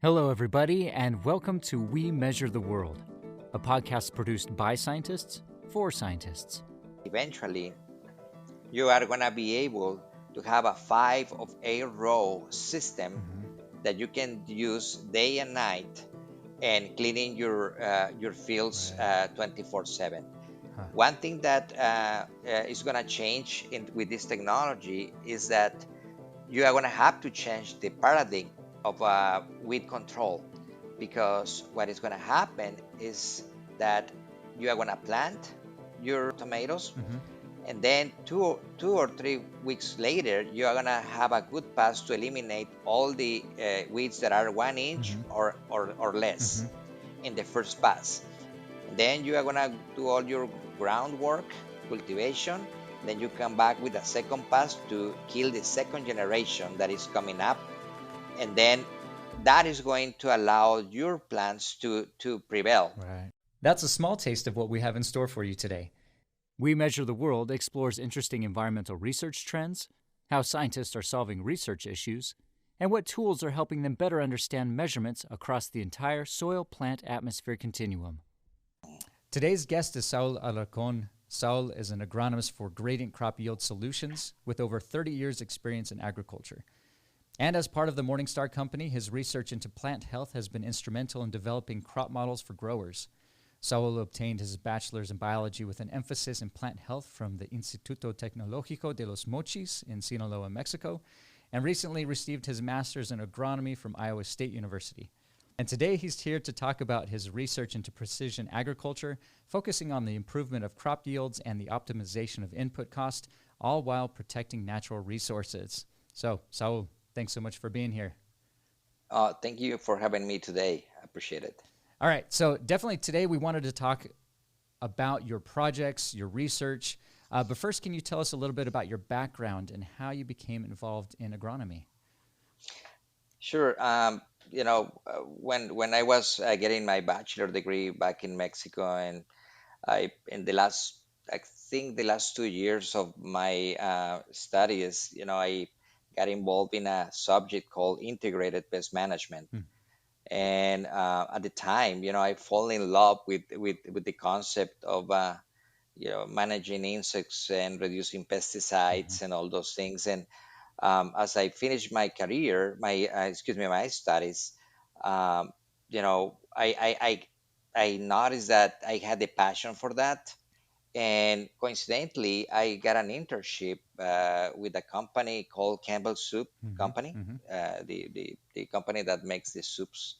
Hello, everybody, and welcome to We Measure the World, a podcast produced by scientists for scientists. Eventually, you are going to be able to have a 5 of 8 row system that you can use day and night and cleaning your fields 24/7. One thing that is going to change with this technology is that you are going to have to change the paradigm of weed control, because what is going to happen is that you are going to plant your tomatoes, and then two or 3 weeks later you are going to have a good pass to eliminate all the weeds that are 1 inch or less in the first pass. And then you are going to do all your groundwork, cultivation. Then you come back with a second pass to kill the second generation that is coming up. And then that is going to allow your plants to prevail. Right. That's a small taste of what we have in store for you today. We Measure the World explores interesting environmental research trends, how scientists are solving research issues, and what tools are helping them better understand measurements across the entire soil-plant-atmosphere continuum. Today's guest is Saul Alarcon. Saul is an agronomist for Gradient Crop Yield Solutions with over 30 years' experience in agriculture. And as part of the Morningstar Company, his research into plant health has been instrumental in developing crop models for growers. Saul obtained his bachelor's in biology with an emphasis in plant health from the Instituto Tecnológico de los Mochis in Sinaloa, Mexico, and recently received his master's in agronomy from Iowa State University. And today he's here to talk about his research into precision agriculture, focusing on the improvement of crop yields and the optimization of input cost, all while protecting natural resources. So, Saul, thanks so much for being here. Thank you for having me today. I appreciate it. All right. So definitely today we wanted to talk about your projects, your research. But first, can you tell us a little bit about your background and how you became involved in agronomy? Sure. When I was getting my bachelor degree back in Mexico, and in I think the last 2 years of my studies, I got involved in a subject called integrated pest management. And at the time, I fall in love with the concept of managing insects and reducing pesticides and all those things. And as I finished my career, my studies, I noticed that I had the passion for that. And coincidentally, I got an internship with a company called Campbell Soup Company, the company that makes the soups.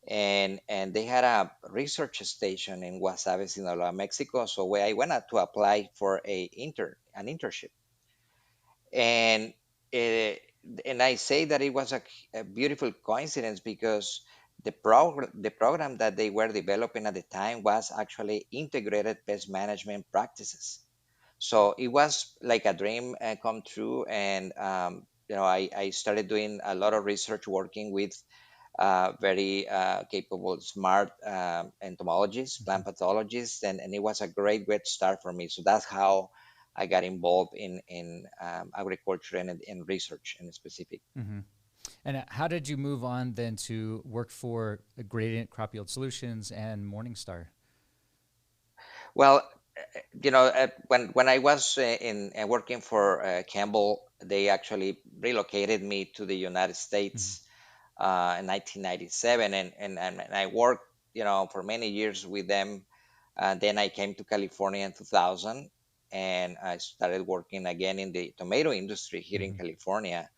And they had a research station in Guasave, Sinaloa, Mexico. So where I went out to apply for an internship, and uh, and I say that it was a beautiful coincidence, because the program that they were developing at the time was actually integrated pest management practices. So it was like a dream come true. And I started doing a lot of research, working with very capable, smart entomologists, plant pathologists, and it was a great start for me. So that's how I got involved in agriculture and in research in specific. And how did you move on then to work for Gradient Crop Yield Solutions and Morningstar? Well, when I was in working for Campbell, they actually relocated me to the United States in 1997, and I worked for many years with them. Then I came to California in 2000, and I started working again in the tomato industry here in California.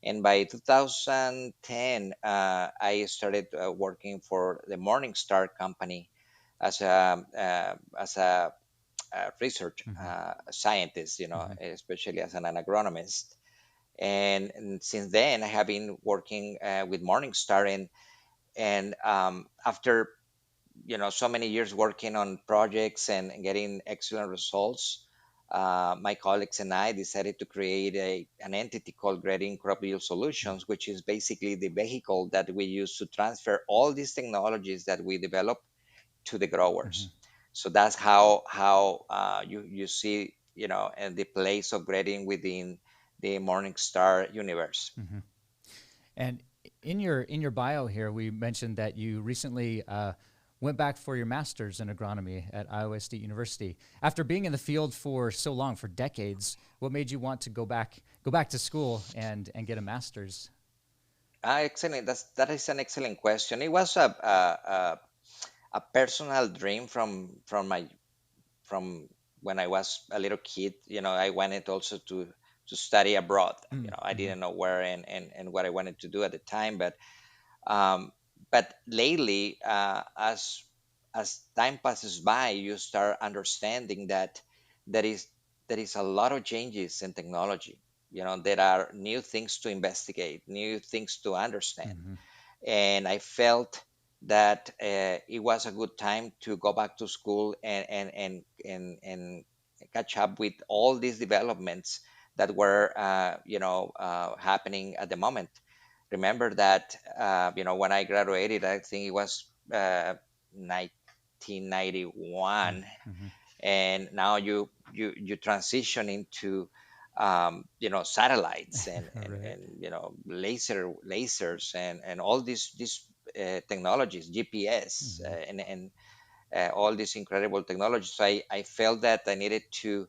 And by 2010, I started working for the Morningstar Company as a research scientist, especially as an agronomist. And since then, I have been working with Morningstar, and after so many years working on projects and getting excellent results, my colleagues and I decided to create an entity called Gradient Crop Yield Solutions, which is basically the vehicle that we use to transfer all these technologies that we develop to the growers. So that's how you see and the place of grading within the Morningstar universe. And In your bio here, we mentioned that you recently went back for your master's in agronomy at Iowa State University. After being in the field for so long, for decades, what made you want to go back to school and get a master's? Excellent. That is an excellent question. It was a personal dream from when I was a little kid. I wanted also to study abroad. I Mm-hmm. didn't know where and what I wanted to do at the time, um, but lately, as time passes by, you start understanding that there is there is a lot of changes in technology. There are new things to investigate, new things to understand, Mm-hmm. and I felt that it was a good time to go back to school and catch up with all these developments that were happening at the moment. Remember that when I graduated, I think it was 1991, Mm-hmm. and now you transition into satellites Right. and lasers and all these technologies, GPS, Mm-hmm. and all these incredible technologies. So I felt that I needed to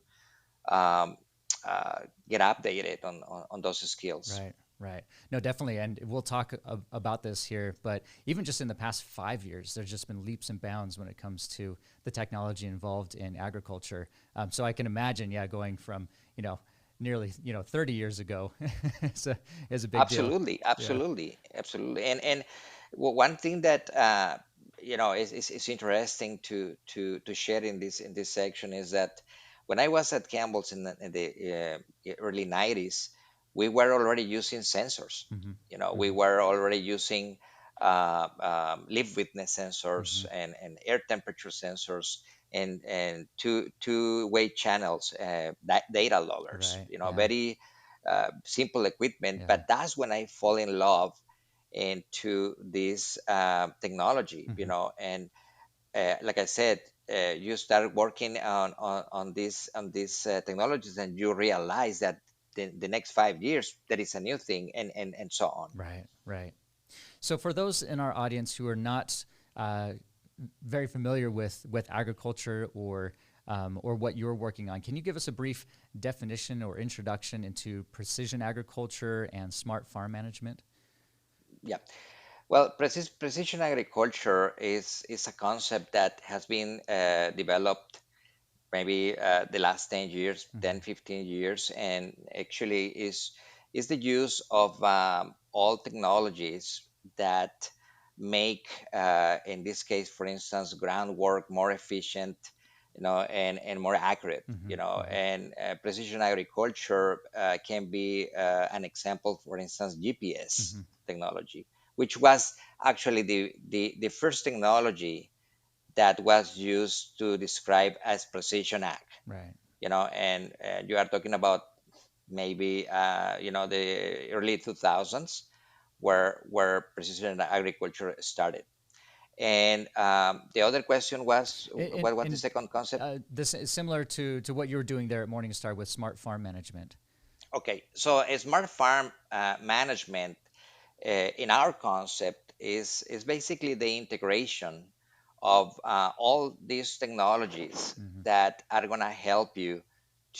um, uh, get updated on those skills. Right, right. No, definitely. And we'll talk about this here. But even just in the past 5 years, there's just been leaps and bounds when it comes to the technology involved in agriculture. So I can imagine, yeah, going from, you know, nearly, 30 years ago is a big deal. Absolutely, Yeah. absolutely, absolutely. And one thing that is interesting to share in this section is that when I was at Campbell's in the early '90s, we were already using sensors. Mm-hmm. We Mm-hmm. were already using live witness sensors Mm-hmm. and air temperature sensors and two-way channels, data loggers. Right. Yeah. Very simple equipment, Yeah. but that's when I fall in love into this technology, Mm-hmm. and like I said, you start working on these technologies, and you realize that the next 5 years there is a new thing, and so on. Right. Right. So, for those in our audience who are not uh, very familiar with agriculture or what you're working on, can you give us a brief definition or introduction into precision agriculture and smart farm management? Yeah. Well, precision agriculture is a concept that has been developed maybe the last 10 years, Mm-hmm. 10, 15 years, and actually is the use of all technologies that make, in this case, for instance, groundwork more efficient, and more accurate, Mm-hmm. Mm-hmm. and precision agriculture can be an example, for instance, GPS Mm-hmm. technology, which was actually the first technology that was used to describe as precision ag. Right. And you are talking about maybe the early 2000s, where precision agriculture started. And the other question was, what was the And second concept? this is similar to what you were doing there at Morningstar with smart farm management. Okay, so a smart farm management, in our concept, is basically the integration of all these technologies Mm-hmm. that are going to help you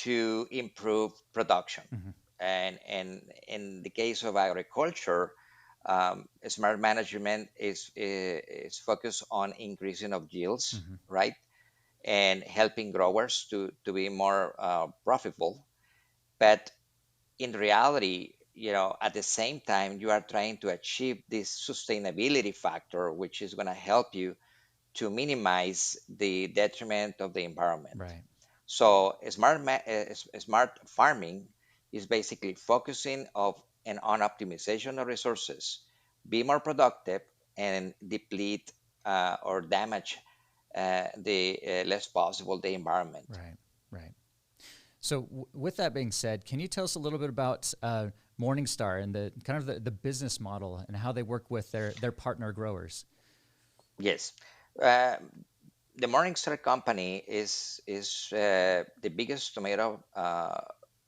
to improve production. Mm-hmm. And in the case of agriculture, smart management is focused on increasing of yields, Mm-hmm. right, and helping growers to be more profitable. But in reality, at the same time, you are trying to achieve this sustainability factor, which is going to help you to minimize the detriment of the environment. Right. So smart farming is basically focusing on optimization of resources, be more productive, and deplete or damage the less possible the environment. Right. Right. So, with that being said, can you tell us a little bit about Morningstar and the kind of the business model and how they work with their partner growers? Yes. Uh, the Morningstar company is the biggest tomato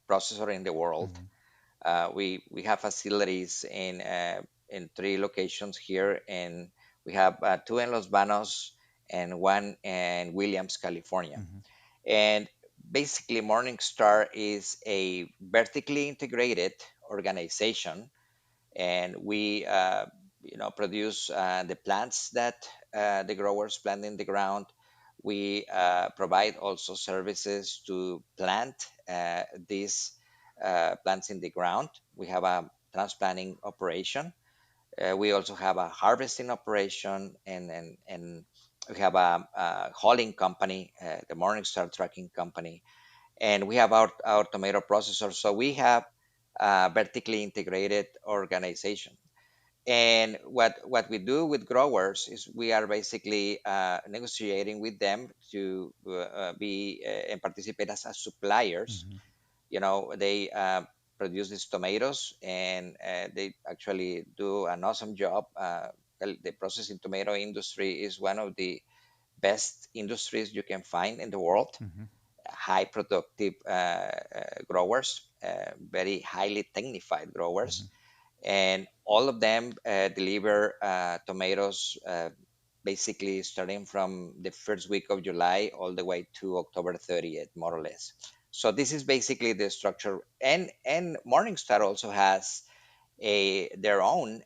processor in the world. Mm-hmm. We have facilities in in 3 locations here, and we have two in Los Banos and one in Williams, California. Hmm. And basically, Morningstar is a vertically integrated organization, and we produce the plants that the growers plant in the ground. We provide also services to plant these plants in the ground. We have a transplanting operation. We also have a harvesting operation, and we have a hauling company, the Morningstar Trucking Company, and we have our tomato processor. So we have a vertically integrated organization. And what we do with growers is we are basically negotiating with them to be and participate as suppliers. Hmm. They produce these tomatoes, and they actually do an awesome job. The processing tomato industry is one of the best industries you can find in the world. Hmm. High productive growers, very highly technified growers, Hmm. and all of them deliver tomatoes basically starting from the first week of July all the way to October 30th, more or less. So this is basically the structure. And Morningstar also has a their own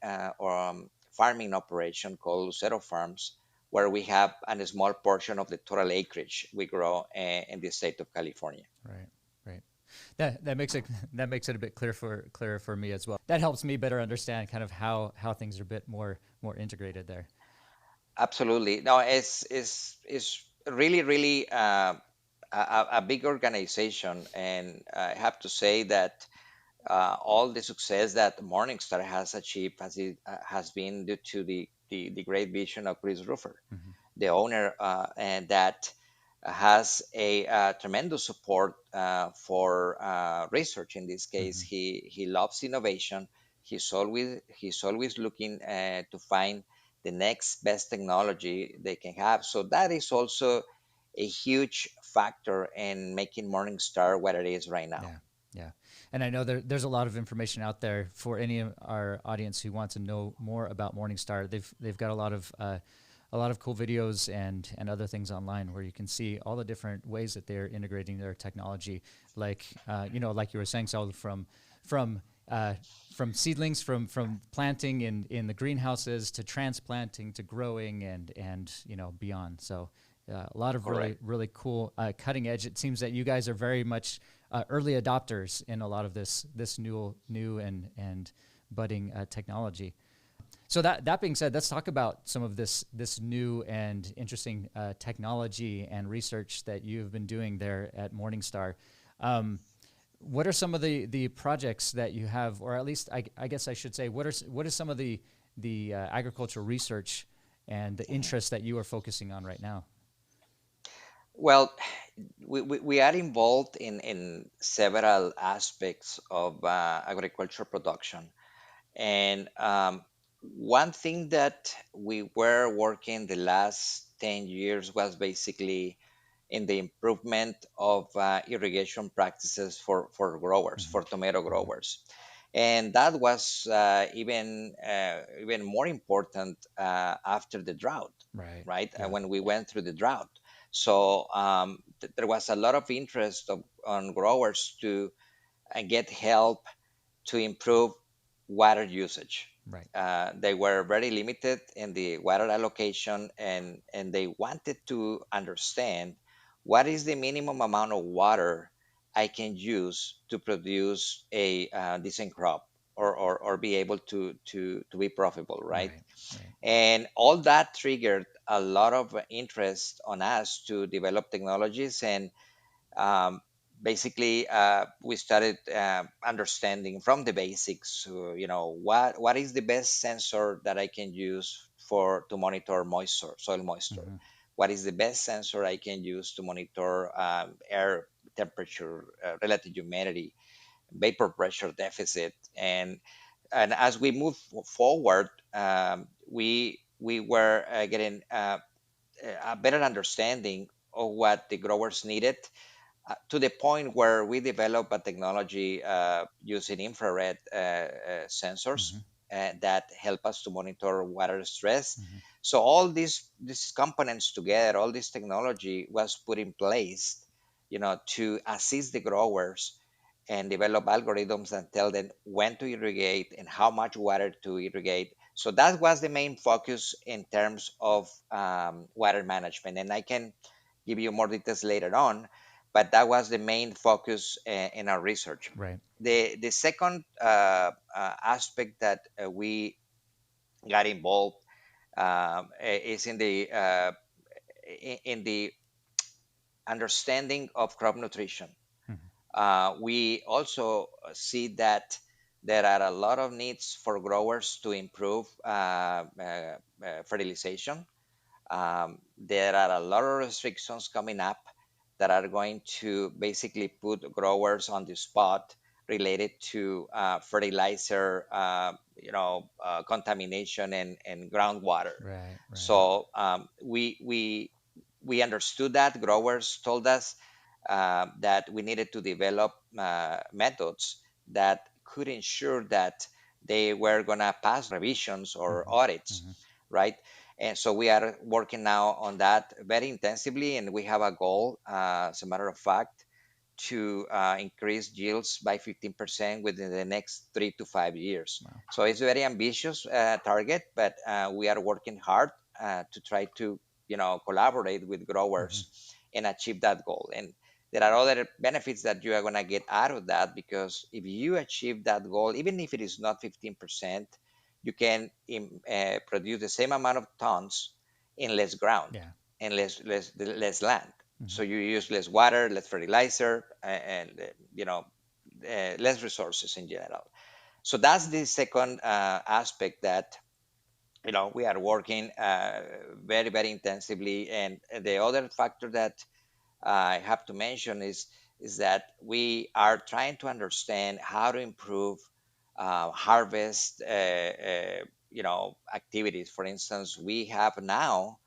farming operation called Lucero Farms, where we have a small portion of the total acreage we grow in the state of California. Right. Right. That makes it that makes it a bit clearer for me as well. That helps me better understand kind of how things are a bit more integrated there. Absolutely. No, it's really really a big organization, and I have to say that all the success that Morningstar has achieved has been due to the great vision of Chris Ruffer, Hmm. the owner, and that has a tremendous support for research. In this case, Hmm. he loves innovation. He's always looking to find the next best technology they can have. So that is also a huge factor in making Morningstar what it is right now. Yeah, yeah, and I know there's a lot of information out there for any of our audience who wants to know more about Morningstar. They've got a lot of cool videos and other things online where you can see all the different ways that they're integrating their technology, like like you were saying, Saul, from uh, from seedlings, from planting in the greenhouses to transplanting to growing and beyond. So a lot of Correct. really cool cutting edge. It seems that you guys are very much early adopters in a lot of this new and budding technology. So that being said, let's talk about some of this new and interesting technology and research that you've been doing there at Morningstar. Um, what are some of the projects that you have, or at least I guess I should say, what is some of the agricultural research and the Mhm. interests that you are focusing on right now? Well, we are involved in several aspects of agriculture production. And one thing that we were working the last 10 years was basically in the improvement of irrigation practices for growers, Hmm. for tomato Hmm. growers. And that was even more important after the drought, Right. right? Yeah. When we went through the drought. So there was a lot of interest on growers to get help to improve water usage. Right. They were very limited in the water allocation, and they wanted to understand what is the minimum amount of water I can use to produce a decent crop, or be able to be profitable, right? Right. Right. And all that triggered a lot of interest on us to develop technologies. And um, basically we started understanding from the basics, what is the best sensor that I can use for to monitor moisture, soil moisture. Hmm. What is the best sensor I can use to monitor air temperature, relative humidity, vapor pressure deficit. And as we move forward, we were getting a better understanding of what the growers needed, to the point where we develop a technology using infrared sensors. Hmm. that help us to monitor water stress. Hmm. So all these components together, all this technology was put in place, to assist the growers and develop algorithms that tell them when to irrigate and how much water to irrigate. So that was the main focus in terms of water management. And I can give you more details later on, but that was the main focus in our research. Right. The second aspect that we got involved is in the understanding of crop nutrition. Hmm. We also see that there are a lot of needs for growers to improve fertilization. There are a lot of restrictions coming up that are going to basically put growers on the spot related to fertilizer, contamination and groundwater. Right. Right. So we understood that growers told us that we needed to develop methods that could ensure that they were going to pass revisions or Hmm. audits, Hmm. right? And so we are working now on that very intensively, and we have a goal, as a matter of fact, to increase yields by 15% within the next 3 to 5 years. Wow. So it's a very ambitious target, but we are working hard to try to, collaborate with Hmm. growers and achieve that goal. And there are other benefits that you are going to get out of that, because if you achieve that goal, even if it is not 15%, you can produce the same amount of tons in less ground Yeah. and less land. Hmm. So you use less water, less fertilizer, and less resources in general. So that's the second aspect that we are working very very intensively. And the other factor that I have to mention is that we are trying to understand how to improve harvest activities. For instance, we have now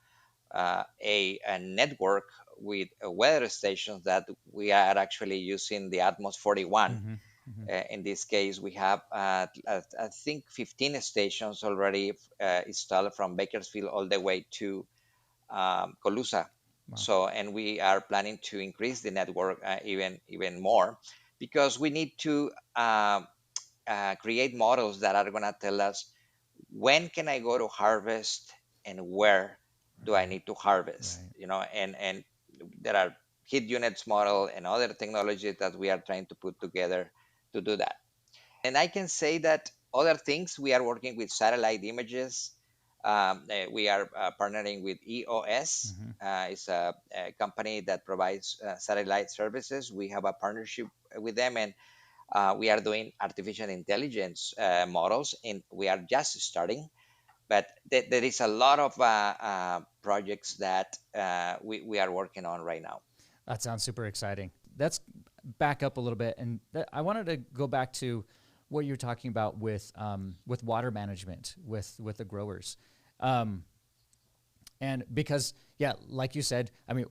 a network with weather stations that we are actually using the Atmos 41. Hmm. Hmm. In this case, we have, I think, 15 stations already installed from Bakersfield all the way to Colusa. Wow. So, and we are planning to increase the network even more, because we need to create models that are going to tell us when can I go to harvest and where do I Right. need to harvest. Right. And there are heat units model and other technologies that we are trying to put together to do that. And I can say that other things, we are working with satellite images. We are partnering with EOS. Hmm. It's a company that provides satellite services. We have a partnership with them, and we are doing artificial intelligence models, and we are just starting. But there is a lot of projects that we are working on right now. That sounds super exciting. Let's back up a little bit, and I wanted to go back to what you're talking about with water management with the growers, um, and because yeah, like you said, I mean,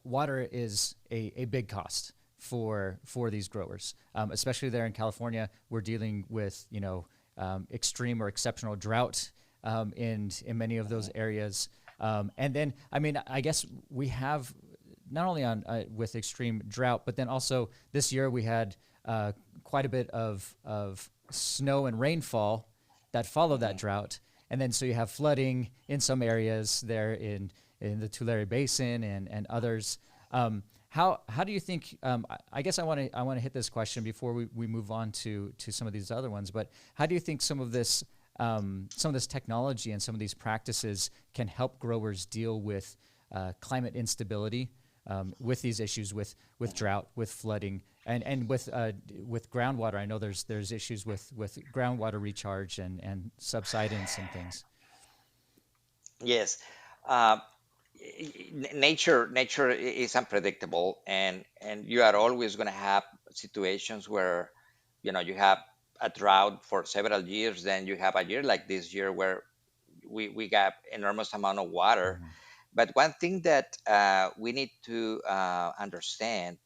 water is a big cost for these growers, especially there in California. We're dealing with extreme or exceptional drought in many of those Mhm. areas, and then I mean, I guess we have not only on with extreme drought, but then also this year we had quite a bit of snow and rainfall that followed that Mhm. drought, and then so you have flooding in some areas there in the Tulare Basin and others. How do you think? I guess I want to hit this question before we move on to some of these other ones. But how do you think some of this technology and some of these practices can help growers deal with climate instability, with these issues with Mhm. drought, with flooding, and with groundwater? I know there's issues with groundwater recharge and subsidence and things. Yes. Uh, nature is unpredictable, and you are always going to have situations where you have a drought for several years, then you have a year like this year where we got enormous amount of water. Hmm. But one thing that we need to understand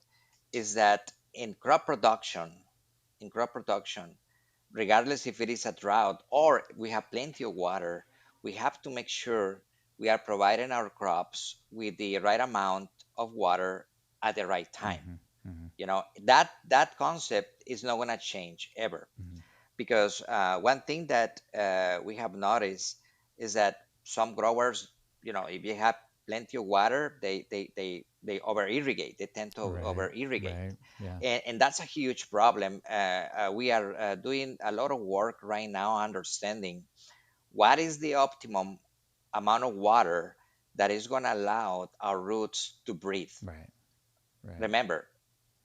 is that in crop production, regardless if it is a drought or we have plenty of water, we have to make sure we are providing our crops with the right amount of water at the right time. Hmm. Hmm. That concept is not going to change ever, Hmm. because one thing that we have noticed is that some growers, if you have plenty of water, they over irrigate. They tend to Right. over irrigate, Right. Yeah. and that's a huge problem. We are doing a lot of work right now understanding what is the optimum amount of water that is going to allow our roots to breathe. Right. Right. Remember,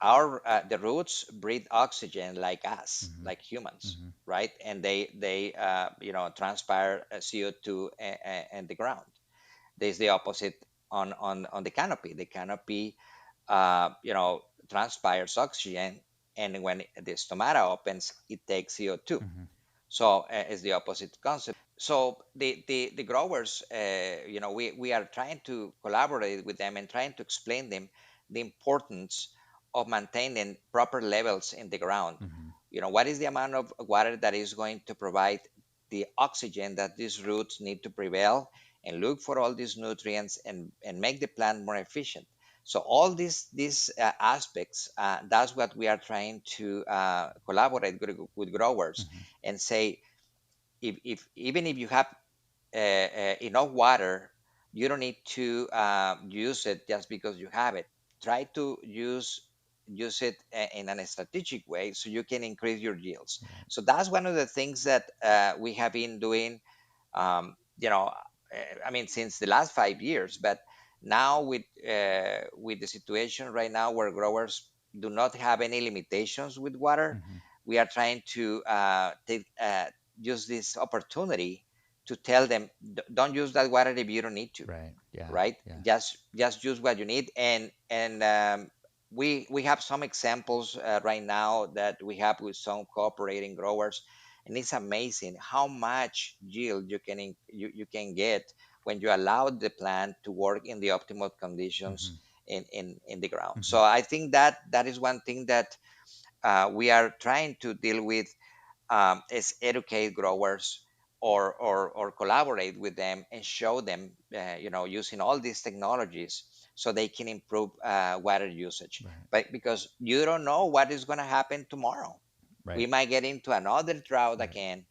our the roots breathe oxygen like us, Hmm. like humans, Hmm. right? And they transpire CO2 and the ground. There's the opposite on the canopy. The canopy transpires oxygen, and when the stomata opens, it takes CO2. Hmm. So it's the opposite concept. So the growers, we are trying to collaborate with them and trying to explain them the importance of maintaining proper levels in the ground. Hmm. What is the amount of water that is going to provide the oxygen that these roots need to prevail, and look for all these nutrients and make the plant more efficient. So all these aspects, that's what we are trying to collaborate with growers Hmm. and say, if even if you have enough water, you don't need to use it just because you have it. Try to use it in a strategic way so you can increase your yields. Right. So that's one of the things that we have been doing, um, you know I mean, since the last 5 years. But now with the situation right now where growers do not have any limitations with water, Hmm. we are trying to use this opportunity to tell them, Don't use that water if you don't need to." Right. Yeah. Right? Yeah. Just use what you need. And we have some examples right now that we have with some cooperating growers, and it's amazing how much yield you can get when you allow the plant to work in the optimal conditions Hmm. in the ground. Hmm. So I think that that is one thing that we are trying to deal with, is educate growers, or collaborate with them and show them, using all these technologies so they can improve water usage. Right. But because you don't know what is going to happen tomorrow, we Right. might get into another drought Right. again,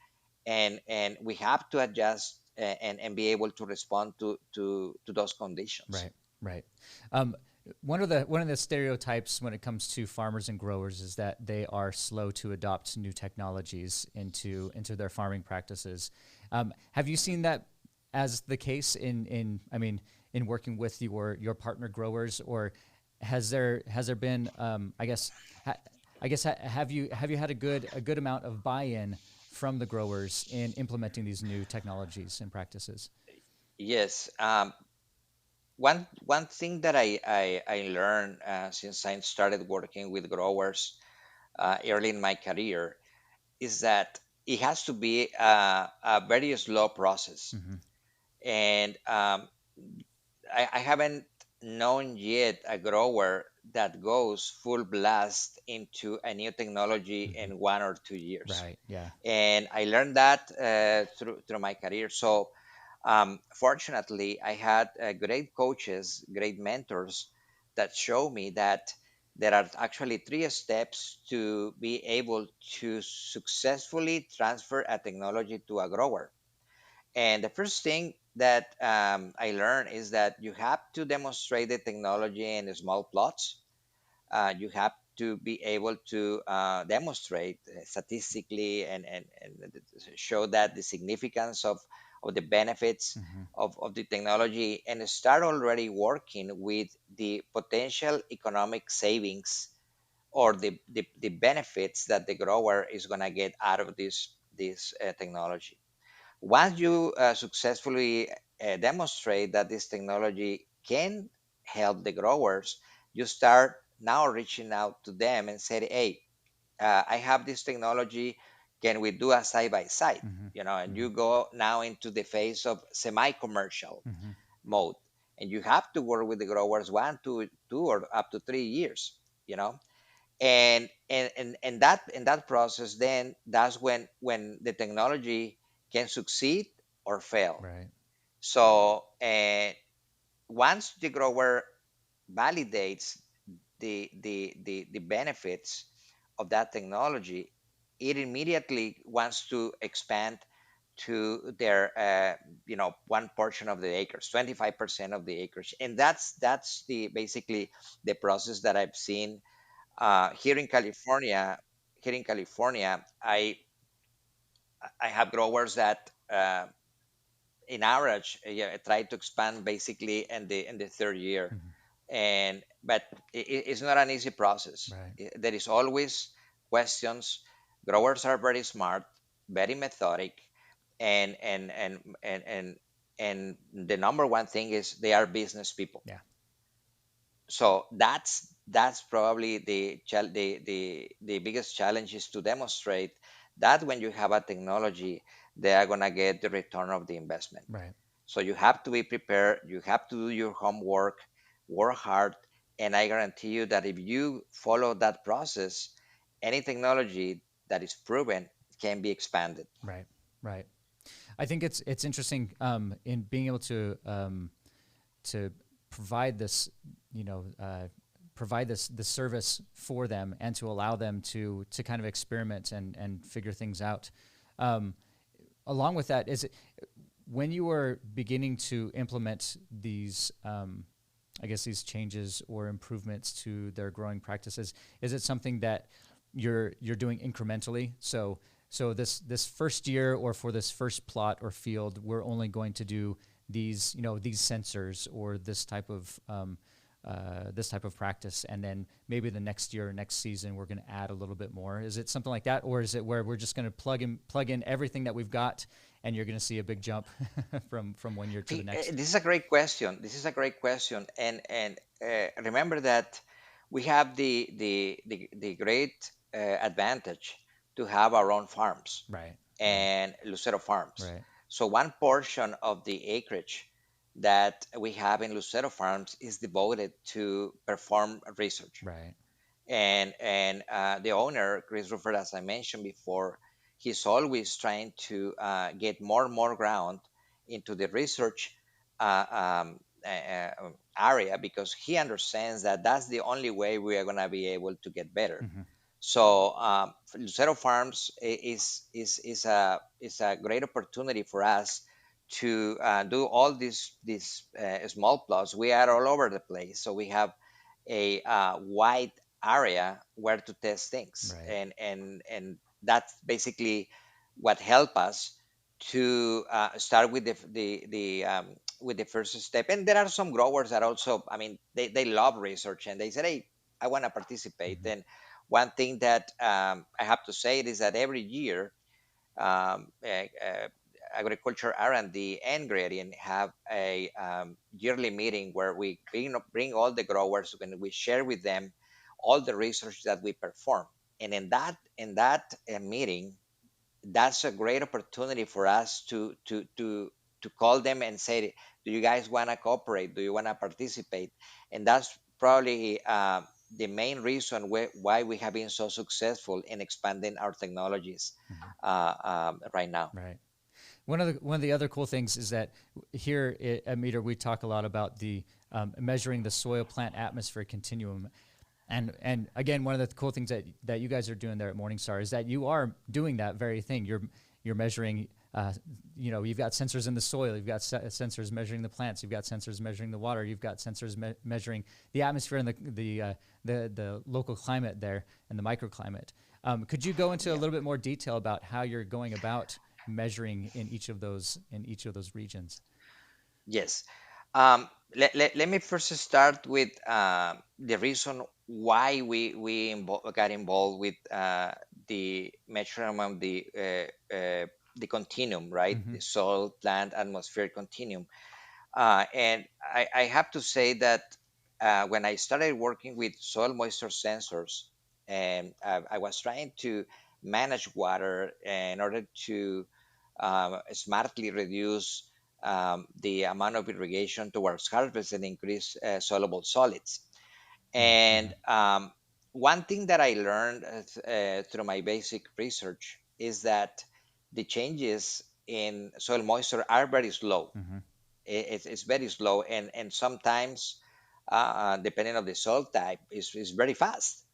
and we have to adjust and be able to respond to those conditions. Right, right. Um, one of the stereotypes when it comes to farmers and growers is that they are slow to adopt new technologies into their farming practices. Have you seen that as the case in I mean in working with your partner growers, or has there been ha, have you had a good amount of buy-in from the growers in implementing these new technologies and practices? Yes. One thing that I learned since I started working with growers early in my career is that it has to be a very slow process. Hmm. And I haven't known yet a grower that goes full blast into a new technology Hmm. in 1 or 2 years. Right. Yeah. And I learned that through my career. So fortunately, I had great coaches, great mentors that show me that there are actually 3 steps to be able to successfully transfer a technology to a grower. And the first thing that I learned is that you have to demonstrate the technology in small plots. You have to be able to demonstrate statistically and show that the significance of the benefits Hmm. of the technology, and start already working with the potential economic savings, or the benefits that the grower is going to get out of this technology. Once you successfully demonstrate that this technology can help the growers, you start now reaching out to them and say, "Hey, I have this technology. Can we do a side by side?" Hmm. And Hmm. you go now into the phase of semi-commercial Hmm. mode, and you have to work with the growers 1 to 2 or up to 3 years. You know, And that in that process, then that's when the technology can succeed or fail. Right. So and once the grower validates the benefits of that technology, it immediately wants to expand to their one portion of the acres, 25% of the acres. And that's the basically the process that I've seen here in California. Here in California, I have growers that in average, yeah, try to expand basically in the third year. Mhm. And but it's not an easy process. Right. There is always questions. Growers are very smart, very methodic, and the number one thing is they are business people. Yeah. So that's probably the biggest challenge, is to demonstrate that when you have a technology, they are going to get the return of the investment. Right. So you have to be prepared, you have to do your homework, work hard, and I guarantee you that if you follow that process, any technology that is proven can be expanded. Right. Right. I think it's interesting in being able to provide this, you know, provide this service for them and to allow them to kind of experiment and figure things out. Um, Along with that, is it when you were beginning to implement these, I guess these changes or improvements to their growing practices, is it something that you're doing incrementally? So this first year or for this first plot or field, we're only going to do these, you know, these sensors or this type of practice, and then maybe the next year or next season we're going to add a little bit more. Is it something like that, or is it where we're just going to plug in everything that we've got, and you're going to see a big jump from one year to the next? This is a great question. This is a great question, and remember that we have the great advantage to have our own farms Right. Right. and Lucero farms. Right. So one portion of the acreage that we have in Lucero farms is devoted to perform research. Right. And the owner, Chris Ruffer, as I mentioned before, he's always trying to get more and more ground into the research area, because he understands that that's the only way we are going to be able to get better. Hmm. So Lucero Farms is a great opportunity for us to do all these small plots. We are all over the place, so we have a wide area where to test things, Right. and that's basically what help us to start with with the first step. And there are some growers that also, I mean, they love research, and they say, hey, I want to participate. Hmm. And one thing that I have to say is that every year, um, uh, uh, agriculture R&D and gradient have a yearly meeting where we bring all the growers and we share with them all the research that we perform. And in that meeting, that's a great opportunity for us to call them and say, do you guys want to cooperate, do you want to participate? And that's probably the main reason why we have been so successful in expanding our technologies Hmm. right now. Right. One of the other cool things is that here at Meter we talk a lot about the measuring the soil plant atmosphere continuum, and again, one of the cool things that you guys are doing there at Morningstar is that you are doing that very thing. You're measuring. You've got sensors in the soil. You've got sensors measuring the plants. You've got sensors measuring the water. You've got sensors measuring the atmosphere and the local climate there and the microclimate. Could you go into a Yeah. little bit more detail about how you're going about measuring in each of those regions? Yes. Let me first start with the reason why we got involved with the measurement of the continuum, right? Mm-hmm. The soil, plant, atmosphere continuum. And I have to say that when I started working with soil moisture sensors, and I was trying to manage water in order to smartly reduce the amount of irrigation towards harvest and increase soluble solids. Mm-hmm. And one thing that I learned through my basic research is that the changes in soil moisture are very slow. Mm-hmm. It's very slow, and sometimes, depending on the soil type, is very fast.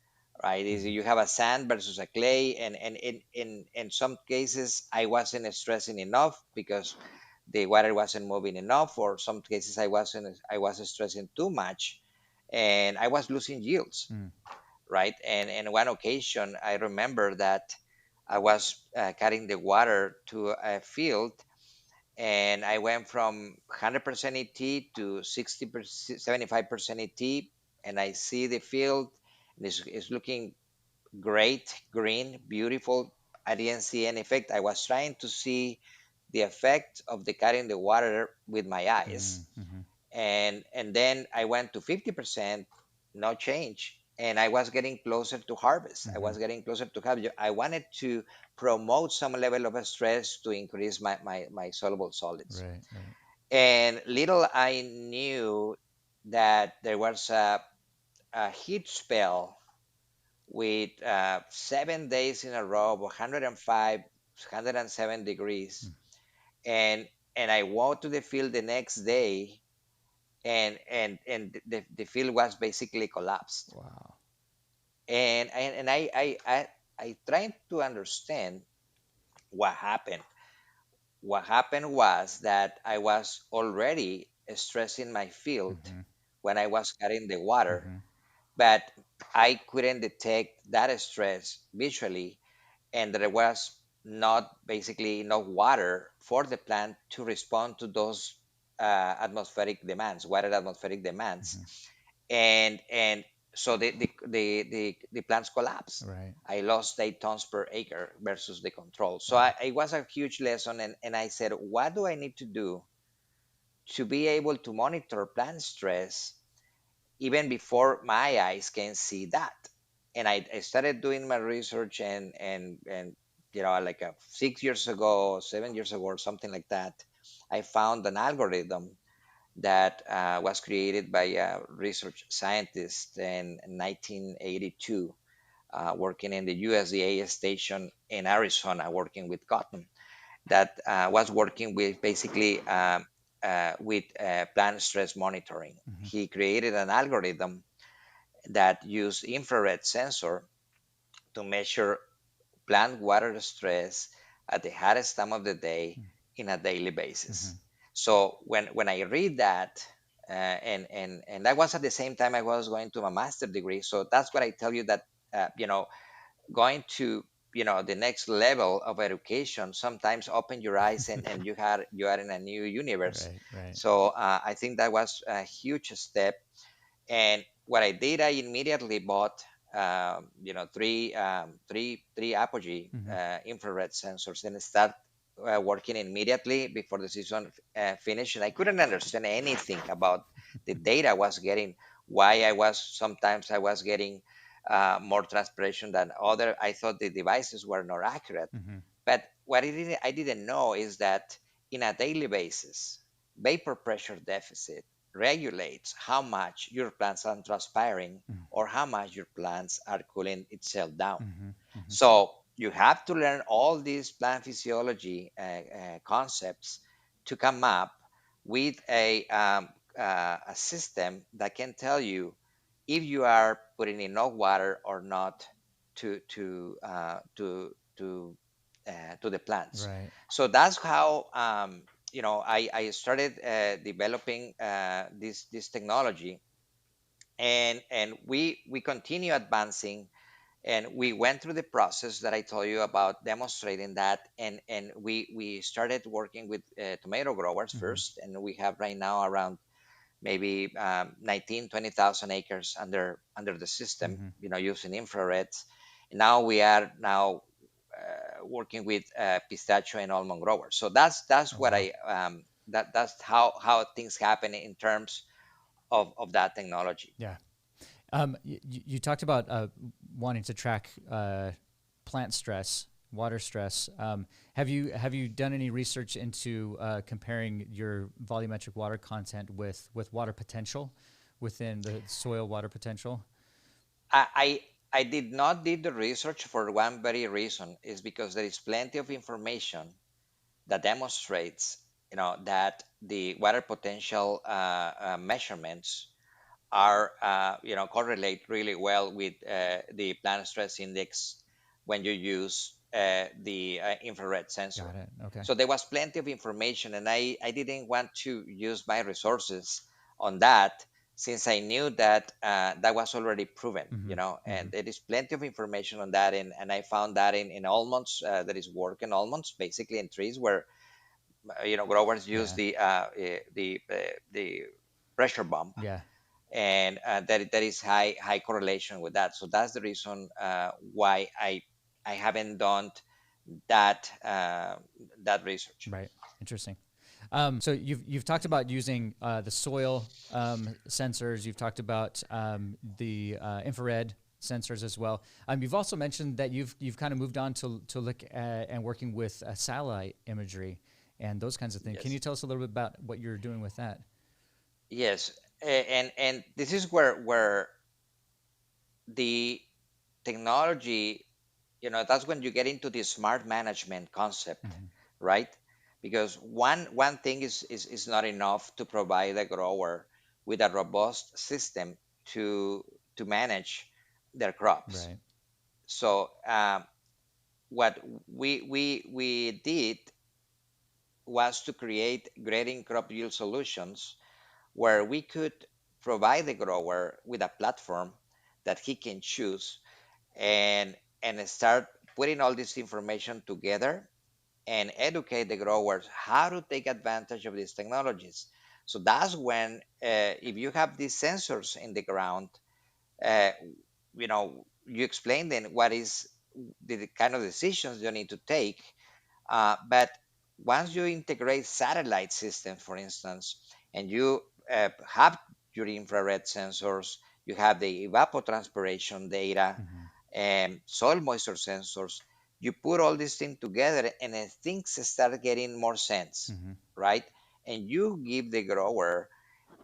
Right? Mm-hmm. You have a sand versus a clay, and in some cases I wasn't stressing enough because the water wasn't moving enough, or some cases I was stressing too much, and I was losing yields, Mm. right? And one occasion, I remember that I was carrying the water to a field, and I went from 100% ET to 60%, 75% ET, and I see the field, and it's looking great, green, beautiful. I didn't see any effect. I was trying to see the effect of the carrying the water with my eyes, Mm-hmm. and then I went to 50%, no change, and I was getting closer to harvest. I Mm-hmm. was getting closer to harvest. I wanted to promote some level of stress to increase my soluble solids, Right, right. and little I knew that there was a heat spell with 7 days in a row of 105, 107 degrees, Mm. and I walked to the field the next day, and the field was basically collapsed. Wow. And I tried to understand what happened. What happened was that I was already stressing my field Mm-hmm. when I was carrying the water, Mm-hmm. but I couldn't detect that stress visually, and there was not basically enough water for the plant to respond to those atmospheric demands, water atmospheric demands, Mm-hmm. and so the plants collapse. Right. I lost 8 tons per acre versus the control. So Wow. it was a huge lesson, and I said, what do I need to do to be able to monitor plant stress even before my eyes can see that? And I started doing my research, and like 6 years ago, 7 years ago, or something like that, I found an algorithm that was created by a research scientist in 1982, working in the USDA station in Arizona, working with cotton, that was working with basically with plant stress monitoring. Mm-hmm. He created an algorithm that used infrared sensor to measure plant water stress at the hottest time of the day in a daily Mm-hmm. basis. So when I read that, and that was at the same time I was going to my master degree. So that's what I tell you, that going to the next level of education sometimes open your eyes, and you are in a new universe. Right, right. So I think that was a huge step. And what I did, I immediately bought, three Apogee Mm-hmm. infrared sensors, and start working immediately before the season finished. And I couldn't understand anything about the data I was getting, why I was getting more transpiration than other. I thought the devices were not accurate. Mm-hmm. But what I didn't know is that in a daily basis, vapor pressure deficit regulates how much your plants are transpiring, or how much your plants are cooling itself down. Mm-hmm. Mm-hmm. So you have to learn all these plant physiology concepts to come up with a system that can tell you if you are putting enough water or not to to uh, to to to the plants. Right. So that's how I started developing this technology, and we continue advancing, and we went through the process that I told you about, demonstrating that, and we started working with tomato growers Mm-hmm. first, and we have right now around maybe 19, 20,000 acres under the system, Mm-hmm. using infrared. Now we are now working with pistachio and almond growers. So that's Oh, what wow. I that's how things happen in terms of that technology. Yeah. You talked about wanting to track plant stress, water stress. Have you done any research into comparing your volumetric water content with water potential within the soil water potential? I did not did the research for one very reason is because there is plenty of information that demonstrates, that the water potential measurements are, correlate really well with the plant stress index when you use the infrared sensor. Got it. Okay. So there was plenty of information, and I didn't want to use my resources on that since I knew that that was already proven, Mm-hmm. Mm-hmm. and there is plenty of information on that. And I found that in almonds, that is work in almonds, basically in trees where, growers use Yeah. the pressure bump, Yeah. and that is high correlation with that. So that's the reason why I haven't done that research. Right. Interesting. So you've talked about using the soil sensors. You've talked about the infrared sensors as well. You've also mentioned that you've kind of moved on to look at and working with satellite imagery and those kinds of things. Can Yes, you tell us a little bit about what you're doing with that? yes. And this is where the technology, that's when you get into the smart management concept, Mm-hmm. right? Because one thing is not enough to provide a grower with a robust system to manage their crops. Right. So what we did was to create grading crop yield solutions where we could provide the grower with a platform that he can choose, and start putting all this information together and educate the growers how to take advantage of these technologies. So that's when, if you have these sensors in the ground, uh, you explain then what is the kind of decisions you need to take. But once you integrate satellite systems, for instance, and you have your infrared sensors, you have the evapotranspiration data, Mm-hmm. and soil moisture sensors, you put all these things together, and then things start getting more sense, Mm-hmm. right? And you give the grower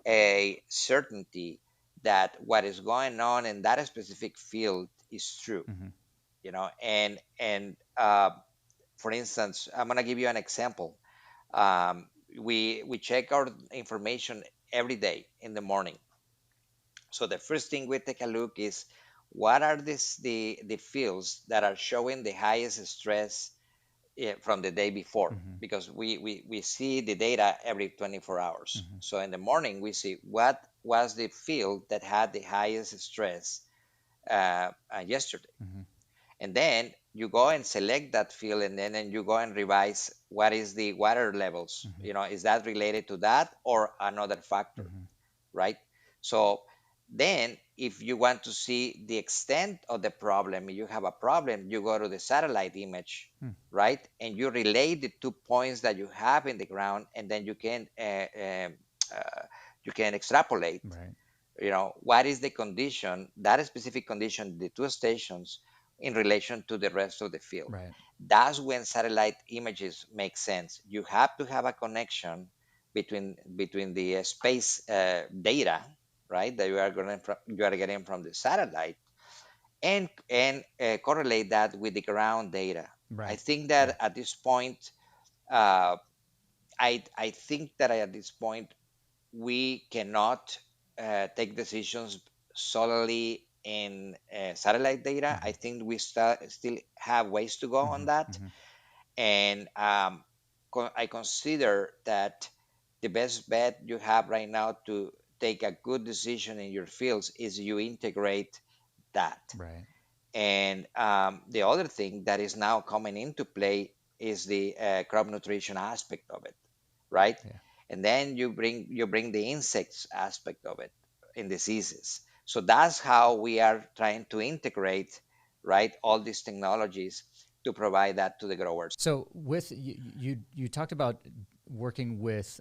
a certainty that what is going on in that specific field is true, Mm-hmm. and for instance, I'm going to give you an example. We check our information every day in the morning. So the first thing we take a look is what are the fields that are showing the highest stress from the day before, Mm-hmm. because we see the data every 24 hours. Mm-hmm. So in the morning we see what was the field that had the highest stress yesterday, Mm-hmm. and then you go and select that field, and then you go and revise what is the water levels, Mm-hmm. is that related to that or another factor, Mm-hmm. right? So then if you want to see the extent of the problem, you have a problem, you go to the satellite image, Mm. right? And you relate the 2 points that you have in the ground, and then you can extrapolate, Right. what is the condition, that specific condition, the two stations, in relation to the rest of the field. Right. That's when satellite images make sense. You have to have a connection between the space data, right, that you are getting from the satellite, and correlate that with the ground data. I Right. think Yeah. that at this point, uh, I think that at this point we cannot take decisions solely in satellite data. I Mm-hmm. think we still have ways to go on Mm-hmm. that. Mm-hmm. And I consider that the best bet you have right now to take a good decision in your fields is you integrate that. Right. And the other thing that is now coming into play is the crop nutrition aspect of it, right? Yeah. And then you bring the insects aspect of it in diseases. So that's how we are trying to integrate, right, all these technologies to provide that to the growers. So with you talked about working with,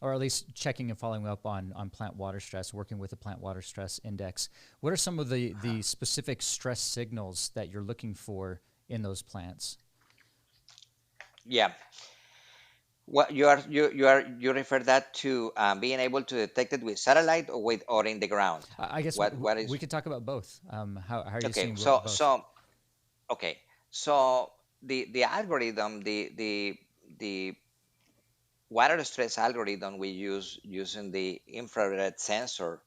or at least checking and following up on plant water stress, working with the plant water stress index. What are some of the specific stress signals that you're looking for in those plants? Yeah. What you refer that to being able to detect it with satellite or with or in the ground? I guess What is we could talk about both. How are you okay? seeing So both? okay, so the algorithm, the water stress algorithm we use using the infrared sensor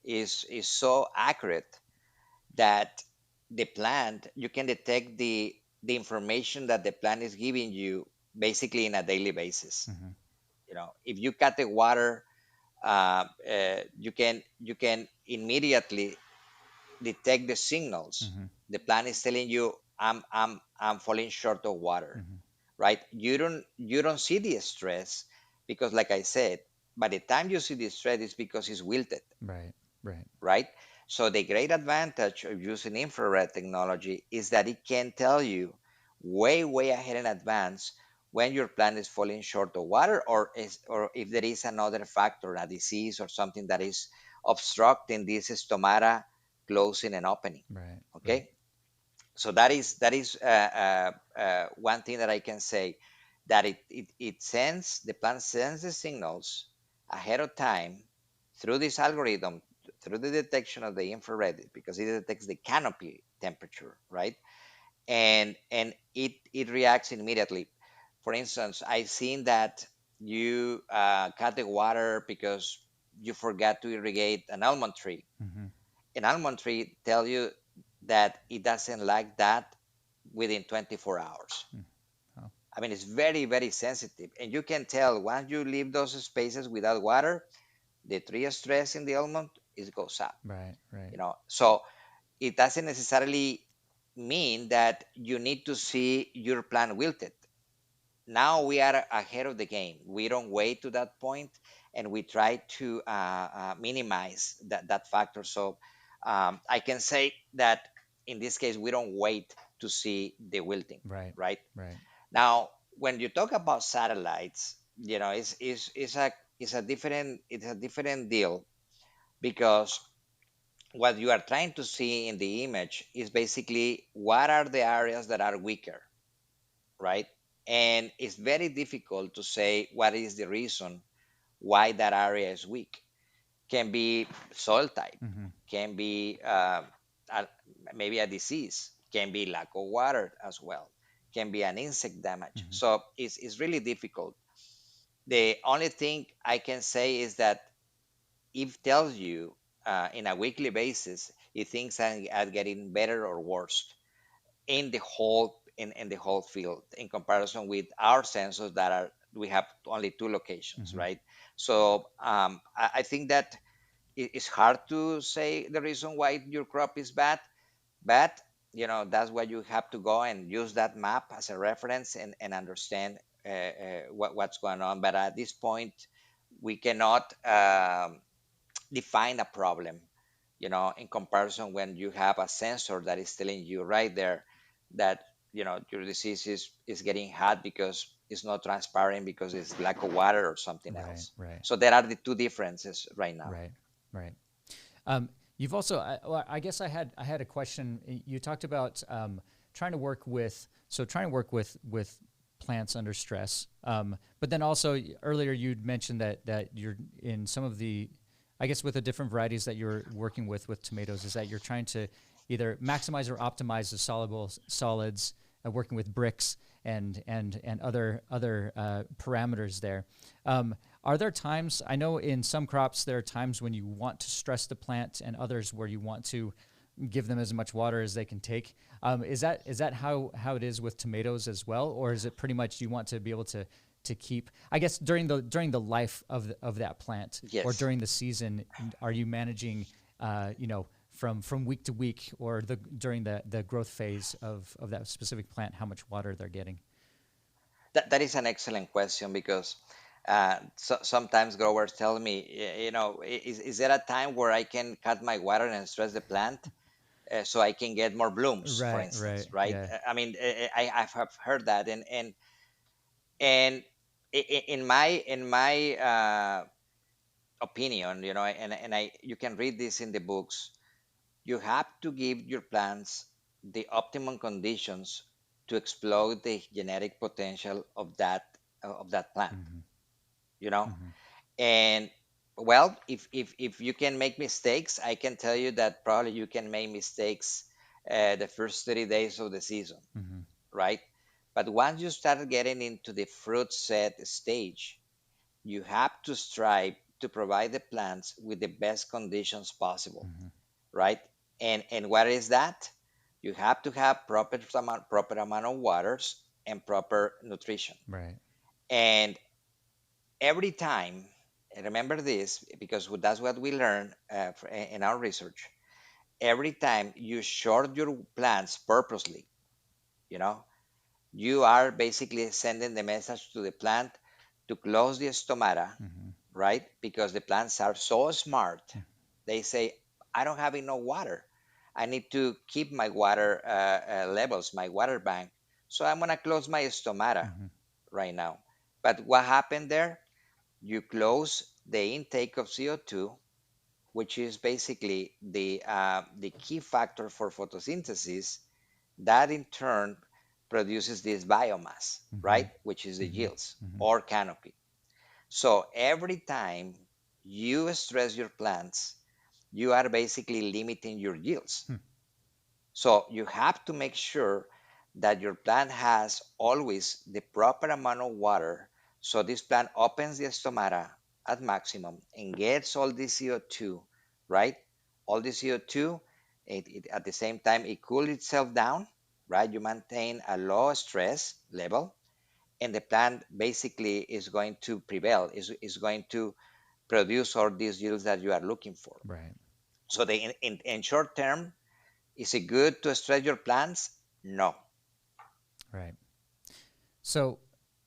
is so accurate that the plant, you can detect the information that the plant is giving you basically in a daily basis. Hmm. If you cut the water, you can immediately detect the signals. Hmm. The plant is telling you, I'm falling short of water, Hmm. right? You don't see the stress because, like I said, by the time you see the stress, it's because it's wilted, Right, right. right? So the great advantage of using infrared technology is that it can tell you way, way ahead in advance when your plant is falling short of water, or if there is another factor, a disease or something that is obstructing this stomata closing and opening. Right, right. Okay, so that is one thing that I can say, that the plant sends the signals ahead of time through this algorithm, through the detection of the infrared, because it detects the canopy temperature, right? And it reacts immediately. For instance, I've seen that you cut the water because you forgot to irrigate an almond tree. Hmm. An almond tree tell you that it doesn't like that within 24 hours. Oh, I mean, it's very, very sensitive. And you can tell once you leave those spaces without water, the tree stress in the almond, it goes up. right, right. So it doesn't necessarily mean that you need to see your plant wilted. Now we are ahead of the game. We don't wait to that point, and we try to minimize that factor. So I can say that in this case, we don't wait to see the wilting, Right, right? right. Now, when you talk about satellites, it's a different deal, because what you are trying to see in the image is basically what are the areas that are weaker, right? And it's very difficult to say what is the reason why that area is weak. Can be soil type, Hmm. can be a, maybe a disease, can be lack of water as well, can be an insect damage. Hmm. So it's really difficult. The only thing I can say is that it tells you in a weekly basis if things are getting better or worse in the whole field, in comparison with our sensors that are we have only two locations, Hmm. right? So I think that it's hard to say the reason why your crop is bad, but that's why you have to go and use that map as a reference, and understand what's going on. But at this point, we cannot define a problem, in comparison when you have a sensor that is telling you right there that your disease is getting hot because it's not transparent, because it's lack of water or something Right, else. right, So there are the two differences right now. right, right. You've also, well, I guess I had a question. You talked about trying to work with, trying to work with plants under stress. But then also earlier you'd mentioned that you're in some of the, I guess with the different varieties that you're working with tomatoes, is that you're trying to either maximize or optimize the soluble solids, working with bricks and other parameters there. Are there times, I know in some crops there are times when you want to stress the plant and others where you want to give them as much water as they can take. Is that how it is with tomatoes as well, or is it pretty much you want to be able to keep? I guess during the life of that plant or Yes. during the season, are you managing, from week to week or during the growth phase of that specific plant, how much water they're getting? That is an excellent question, because sometimes growers tell me, is there a time where I can cut my water and stress the plant, so I can get more blooms, for Right, right, instance, right? yeah. I mean, I have heard that, and in my opinion, and you can read this in the books. You have to give your plants the optimum conditions to exploit the genetic potential of that of that plant, Mm-hmm. you know. Mm-hmm. And well, if you can make mistakes, I can tell you that probably you can make mistakes the first 30 days of the season, Mm-hmm. right? But once you start getting into the fruit set stage, you have to strive to provide the plants with the best conditions possible, Mm-hmm. right? And what is that? You have to have proper amount of waters and proper nutrition. Right. And every time, and remember this because that's what we learn in our research. Every time you short your plants purposely, you know, you are basically sending the message to the plant to close the stomata, Mm-hmm. right? Because the plants are so smart. They say, I don't have enough water. I need to keep my water levels, my water bank. So I'm going to close my stomata Mm-hmm. right now. But what happened there? You close the intake of CO2, which is basically the key factor for photosynthesis, that in turn produces this biomass, Mm-hmm. right? Which is the Mm-hmm. yields Mm-hmm. or canopy. So every time you stress your plants, you are basically limiting your yields. Hmm. So you have to make sure that your plant has always the proper amount of water. So this plant opens the stomata at maximum and gets all the CO2, right? All the CO2, at the same time, it cools itself down, right? You maintain a low stress level, and the plant basically is going to prevail, is going to produce all these yields that you are looking for. Right. So in short term, is it good to stress your plants? No. Right. So,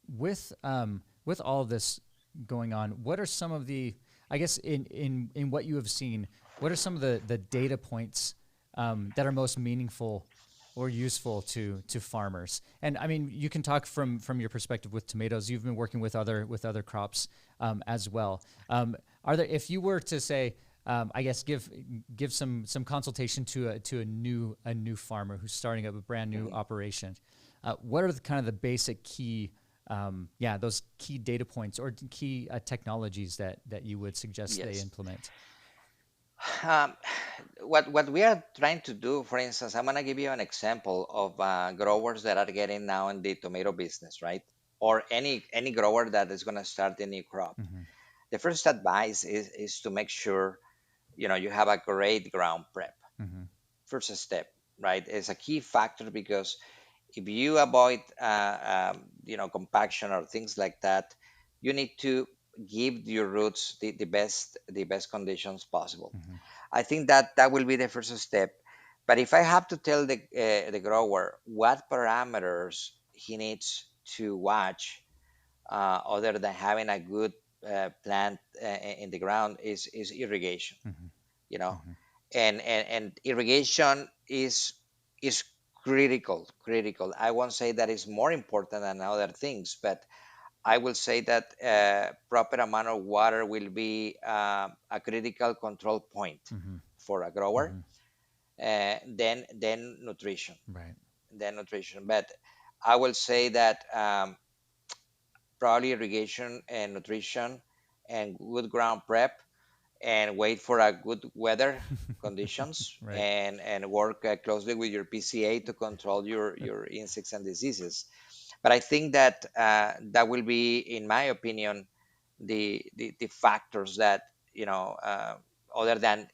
with all of this going on, what are some of the, I guess, in what you have seen, what are some of the data points that are most meaningful or useful to farmers? And I mean, you can talk from your perspective with tomatoes. You've been working with other crops as well. Are there, if you were to say, I guess, give some consultation to a new farmer who's starting up a brand new Mhm. operation, what are the kind of the basic key, those key data points or key technologies that you would suggest they Yes. implement? Um, what we are trying to do, for instance, I'm gonna give you an example of growers that are getting now in the tomato business, right? Or any grower that is gonna start a new crop. Mm-hmm. The first advice is to make sure you have a great ground prep. Mm-hmm. First step, right? It's a key factor because if you avoid compaction or things like that, you need to give your roots the best conditions possible. Mm-hmm. I think that will be the first step. But if I have to tell the grower what parameters he needs to watch, other than having a good plant in the ground, is irrigation. Mm-hmm. You know, Mm-hmm. and irrigation is critical. I won't say that is more important than other things, but I will say that proper amount of water will be a critical control point Mm-hmm. for a grower. Mm-hmm. Then nutrition, Right. but I will say that probably irrigation and nutrition and good ground prep, and wait for a good weather conditions, Right. and work closely with your PCA to control your insects and diseases. But I think that that will be, in my opinion, the factors that other than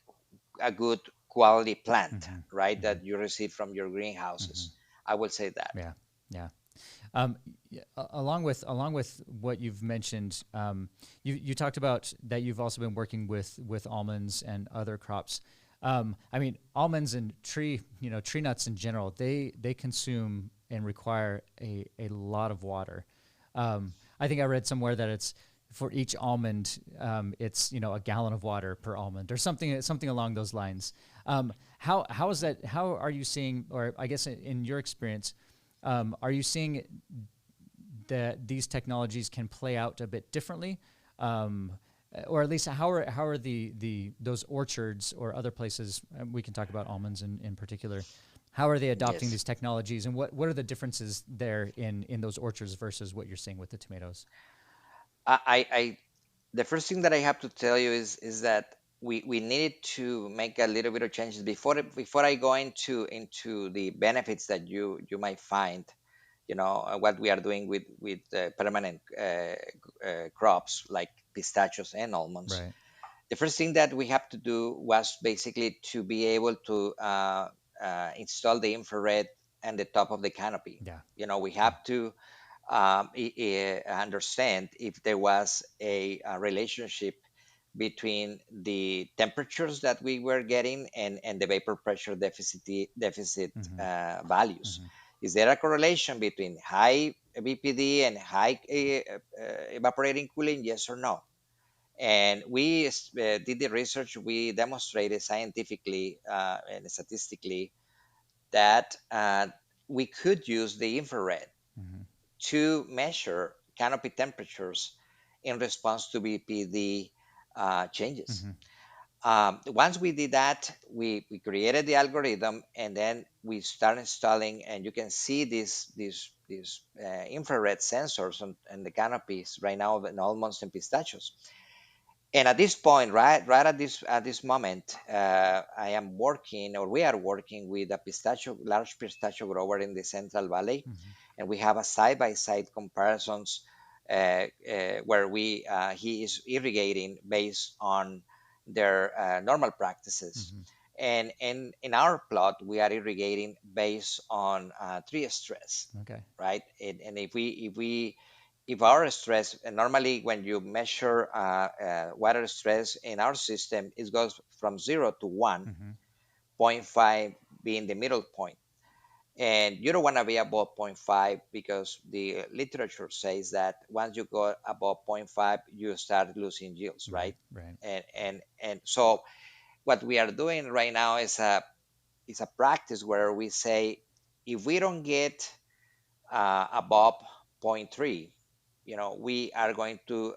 a good quality plant, Mm-hmm. right, Mm-hmm. that you receive from your Mm-hmm. greenhouses. I will say that. Yeah. Yeah. Along with what you've mentioned, you talked about that you've also been working with almonds and other crops. I mean, almonds and tree nuts in general, they consume and require a lot of water. I think I read somewhere that it's for each almond, it's a gallon of water per almond or something along those lines. How is that? How are you seeing, or I guess in your experience, are you seeing that these technologies can play out a bit differently, or at least how are the those orchards or other places? We can talk about almonds in particular. How are they adopting Yes. these technologies, and what are the differences there in those orchards versus what you're seeing with the tomatoes? I the first thing that I have to tell you is that we needed to make a little bit of changes before I go into the benefits that you might find, what we are doing with permanent crops like pistachios and almonds. Right. The first thing that we have to do was basically to be able to install the infrared and the top of the canopy. Yeah. We Yeah. have to understand if there was a relationship between the temperatures that we were getting and the vapor pressure deficit Mm-hmm. values. Mm-hmm. Is there a correlation between high BPD and high evaporating cooling? Yes or no? And we did the research. We demonstrated scientifically and statistically that we could use the infrared Mm-hmm. to measure canopy temperatures in response to BPD changes. Mm-hmm. Once we did that, we created the algorithm, and then we start installing, and you can see these infrared sensors on the canopies right now in almonds and pistachios. And at this point, right at this moment, I am working, or we are working with a large pistachio grower in the Central Valley, Mm-hmm. and we have a side-by-side comparisons where he is irrigating based on their normal practices, Mm-hmm. and in our plot we are irrigating based on tree stress, Okay. right? And if our stress, and normally when you measure water stress in our system, it goes from 0 to 1, Mm-hmm. 0.5 being the middle point. And you don't want to be above zero point 0.5 because the literature says that once you go above zero point 0.5, you start losing yields, Right. right? Right. And so what we are doing right now is a practice where we say, if we don't get above zero point 0.3, we are going to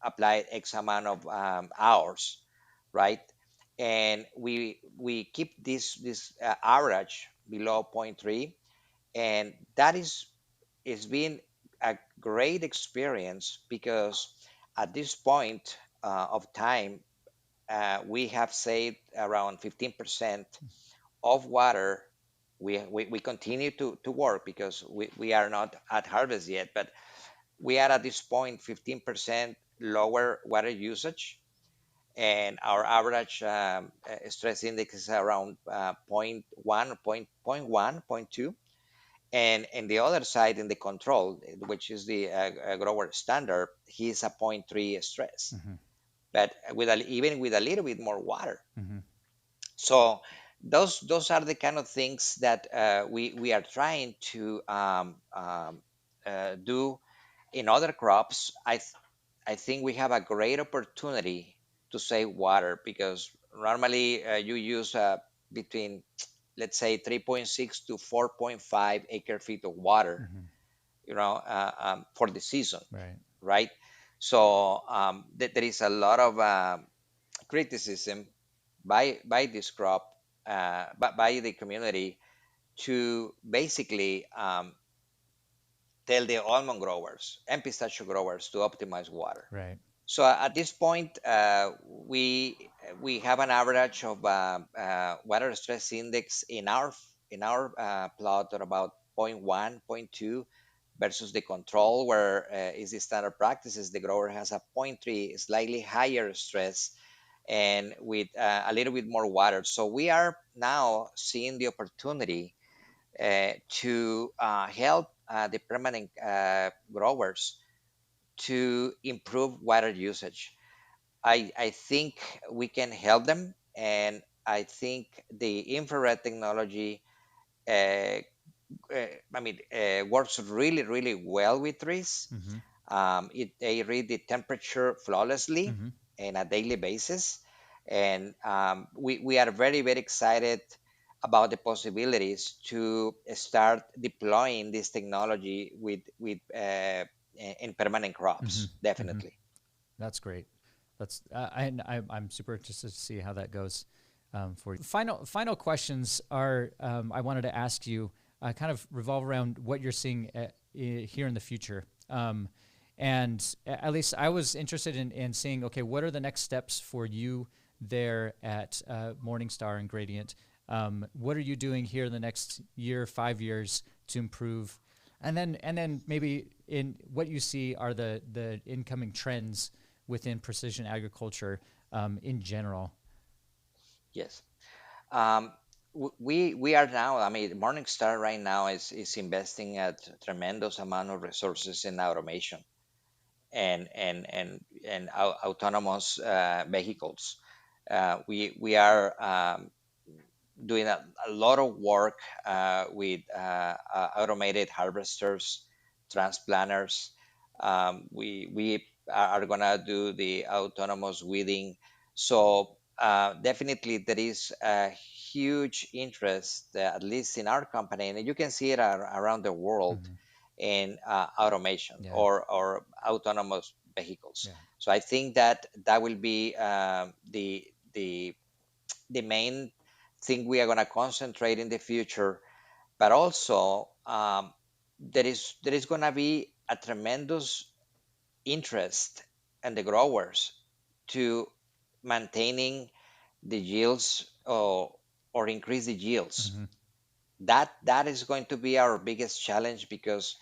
apply X amount of hours, right? And we keep this average below zero point 0.3, and that is being a great experience because at this point of time, we have saved around 15% of water. We continue to work because we are not at harvest yet, but we are at this point 15% lower water usage, and our average stress index is around point 0.1, point 0.1, point 0.2. And the other side, in the control, which is the grower standard, he's a point 0.3 stress, Mm-hmm. but even with a little bit more water. Mm-hmm. So those are the kind of things that we are trying to do in other crops. I think we have a great opportunity to save water because normally you use between, let's say, 3.6 to 4.5 acre feet of water, Mm-hmm. for the season, Right. right? So there is a lot of criticism by this crop, by the community, to basically tell the almond growers and pistachio growers to optimize water. Right. So at this point, we have an average of water stress index in our plot at about point 0.1, point 0.2, versus the control, where is the standard practices. The grower has a point 0.3, slightly higher stress, and with a little bit more water. So we are now seeing the opportunity to help the permanent growers to improve water usage. I think we can help them, and I think the infrared technology, uh, works really, really well with trees. Mm-hmm. They read the temperature flawlessly Mm-hmm. on a daily basis, and we are very, very excited about the possibilities to start deploying this technology with in permanent Mm-hmm. crops. Mm-hmm. Definitely. That's great. I'm super interested to see how that goes. for you. Final questions are I wanted to ask you kind of revolve around what you're seeing here in the future. And at least I was interested in seeing, okay, what are the next steps for you there at Morningstar and Gradient? What are you doing here in the next year, 5 years to improve? And then maybe in what you see are the incoming trends within precision agriculture in general. Yes. Um, we are now. I mean, Morningstar right now is investing a tremendous amount of resources in automation and autonomous vehicles. We are doing a lot of work with automated harvesters, transplanters. We are gonna do the autonomous weeding. So definitely there is a huge interest, at least in our company, and you can see it around the world Mm-hmm. in automation Yeah. or autonomous vehicles. Yeah. So I think that that will be the the main thing we are going to concentrate in the future. But also there is going to be a tremendous interest in the growers to maintaining the yields or increase the yields. Mm-hmm. That is going to be our biggest challenge, because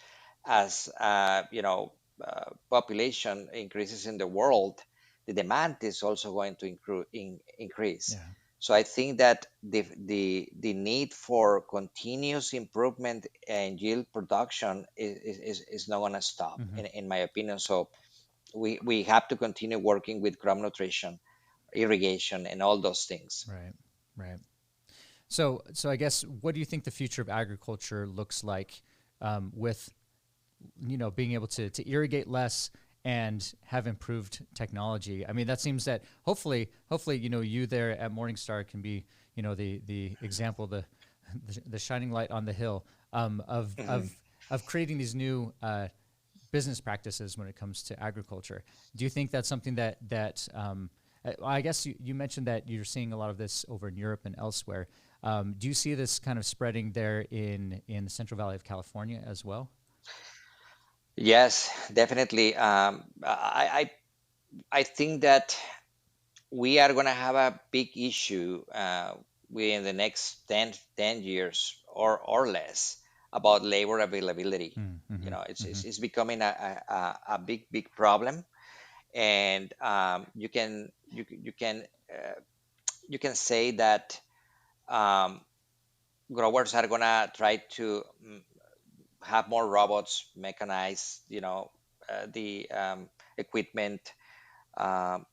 as population increases in the world, the demand is also going to increase. Yeah. So I think that the need for continuous improvement and yield production is not going to stop, Mm-hmm. in my opinion. So we have to continue working with crop nutrition, irrigation, and all those things. Right. Right. So I guess what do you think the future of agriculture looks like with being able to irrigate less and have improved technology? I mean, that seems that hopefully you there at Morningstar can be the example, the shining light on the hill of Mhm. of creating these new business practices when it comes to agriculture. Do you think that's something I guess you mentioned that you're seeing a lot of this over in Europe and elsewhere. Do you see this kind of spreading there in the Central Valley of California as well? Yes, definitely. I think that we are going to have a big issue within the next 10 years or less about labor availability. You Mm-hmm. know, Mm-hmm. it's becoming a big problem, and uh, you can say that um, growers are going to try to have more robots, mechanize, the equipment. Um,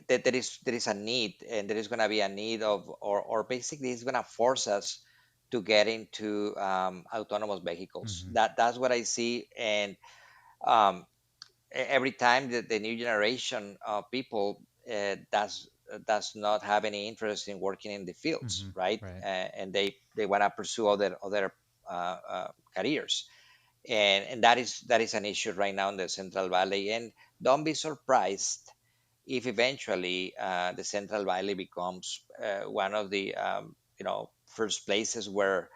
there is a need, and there is going to be a need of, or basically it's going to force us to get into autonomous vehicles. Mm-hmm. That's what I see. And um, every time that the new generation of people does not have any interest in working in the fields, Mm-hmm. right? Right. And they want to pursue other careers, and that is an issue right now in the Central Valley. And don't be surprised if eventually the Central Valley becomes one of the first places where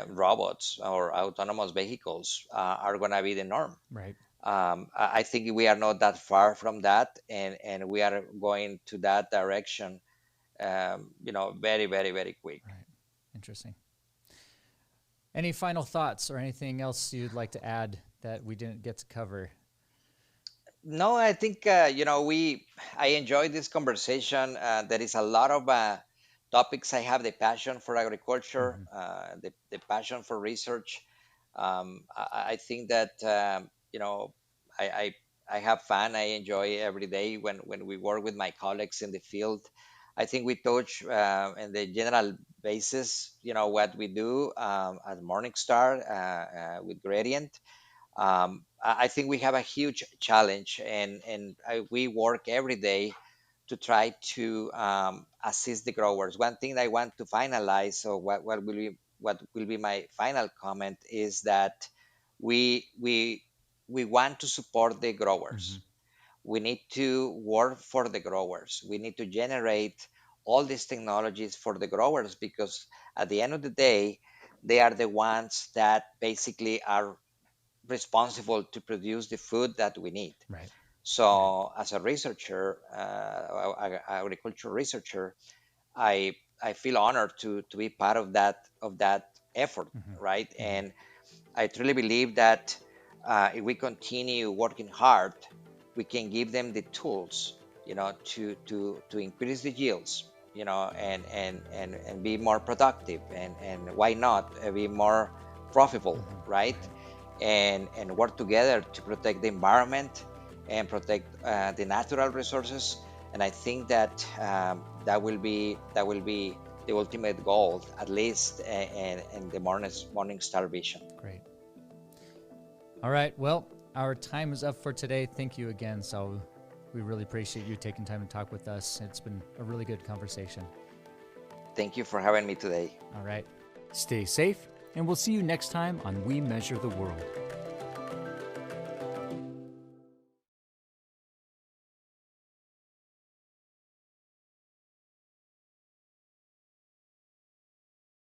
robots or autonomous vehicles are going to be the norm. Right. I think we are not that far from that, and we are going to that direction, very, very, very quick. Right. Interesting. Any final thoughts or anything else you'd like to add that we didn't get to cover? No, I think I enjoyed this conversation. There is a lot of topics. I have the passion for agriculture, Mm-hmm. the passion for research. I think that I, I I have fun. I enjoy every day when we work with my colleagues in the field. I think we touch in the general basis, what we do at Morningstar with Gradient. I think we have a huge challenge, and we work every day to try to assist the growers. One thing I want to finalize, so what will be my final comment, is that we want to support the Mm-hmm. growers. We need to work for the growers. We need to generate all these technologies for the growers, because at the end of the day, they are the ones that basically are responsible to produce the food that we need. Right. So, as a researcher, agricultural researcher, I I feel honored to be part of that effort, Hmm. right? Hmm. And I truly believe that if we continue working hard, we can give them the tools, to increase the yields, and be more productive, and why not be more profitable, Hmm. right? Right. And work together to protect the environment and protect the natural resources. And I think that that will be the ultimate goal, at least, and the morning star vision. Great. All right. Well, our time is up for today. Thank you again, Saul. We really appreciate you taking time to talk with us. It's been a really good conversation. Thank you for having me today. All right. Stay safe, and we'll see you next time on We Measure the World.